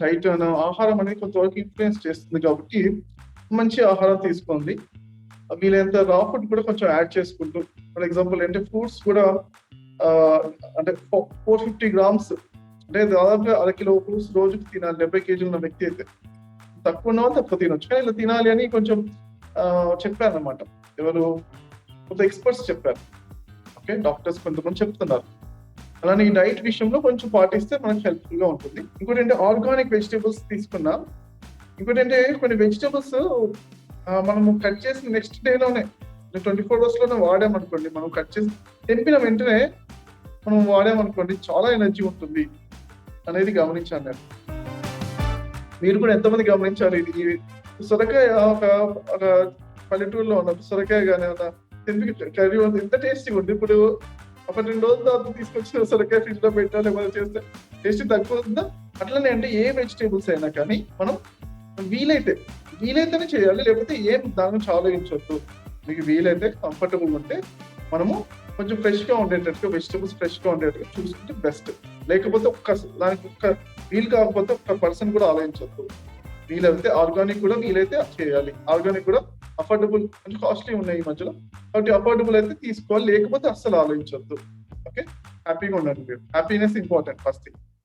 Diet ఆహారం అనేది కొంతవరకు ఇన్ఫ్లుయెన్స్ చేస్తుంది కాబట్టి మంచి ఆహారం తీసుకోండి. వీలైనంత రా ఫుడ్ కూడా కొంచెం యాడ్ చేసుకుంటూ, ఫర్ ఎగ్జాంపుల్ అంటే ఫ్రూట్స్ కూడా అంటే 450 grams అంటే దాదాపుగా అరకిలో ఫ్రూట్స్ రోజుకి తినాలి. 70 kg ఉన్న వ్యక్తి అయితే, తక్కువ ఉన్న వాళ్ళు తక్కువ తినొచ్చు, కానీ ఇలా తినాలి అని కొంచెం చెప్పారు అనమాట. ఎవరు కొంత ఎక్స్పర్ట్స్ చెప్పారు. ఓకే, డాక్టర్స్ కొంతమంది చెప్తున్నారు. అలానే ఈ డైట్ విషయంలో కొంచెం పాటిస్తే మనకు హెల్ప్ఫుల్ గా ఉంటుంది. ఇంకోటి అంటే ఆర్గానిక్ వెజిటేబుల్స్ తీసుకున్నా. ఇంకోటి అంటే కొన్ని వెజిటేబుల్స్ మనము కట్ చేసిన నెక్స్ట్ డేలోనే 24 hours లోనే వాడామనుకోండి, మనం కట్ చేసి తెంపిన వెంటనే మనం వాడామనుకోండి, చాలా ఎనర్జీ ఉంటుంది అనేది గమనించాను నేను. మీరు కూడా ఎంతమంది గమనించారు? ఇది సొరకాయ ఒక పల్లెటూరులో ఉన్న సొరకాయ కానీ తెంపి కర్రీ ఎంత టేస్టీగా ఉంది. ఇప్పుడు ఒక 2 రోజుల తర్వాత తీసుకొచ్చిన సొరకాయ ఫ్రిడ్జ్ లో పెట్టాలి, ఏమైనా చేస్తే టేస్ట్ తగ్గుతుందా? అట్లనే అంటే ఏ వెజిటేబుల్స్ అయినా కానీ మనం వీలైతేనే చేయాలి, లేకపోతే ఏం దాని గురించి ఆలోచించవద్దు. మీకు వీలైతే కంఫర్టబుల్ ఉంటే మనము కొంచెం ఫ్రెష్ గా ఉండేటట్టుగా, వెజిటేబుల్స్ ఫ్రెష్ గా ఉండేటట్టుగా చూసుకుంటే బెస్ట్. లేకపోతే దానికి వీలు కాకపోతే ఒక్క పర్సన్ కూడా ఆలోచించవద్దు. వీలైతే ఆర్గానిక్ కూడా వీలైతే చేయాలి. ఆర్గానిక్ కూడా అఫోర్డబుల్, కొంచెం కాస్ట్లీ ఉన్నాయి ఈ మధ్యలో, కాబట్టి అఫోర్డబుల్ అయితే తీసుకోవాలి, లేకపోతే అస్సలు ఆలోచించవద్దు. ఓకే, హ్యాపీగా ఉండండి మీరు. Happiness important first thing.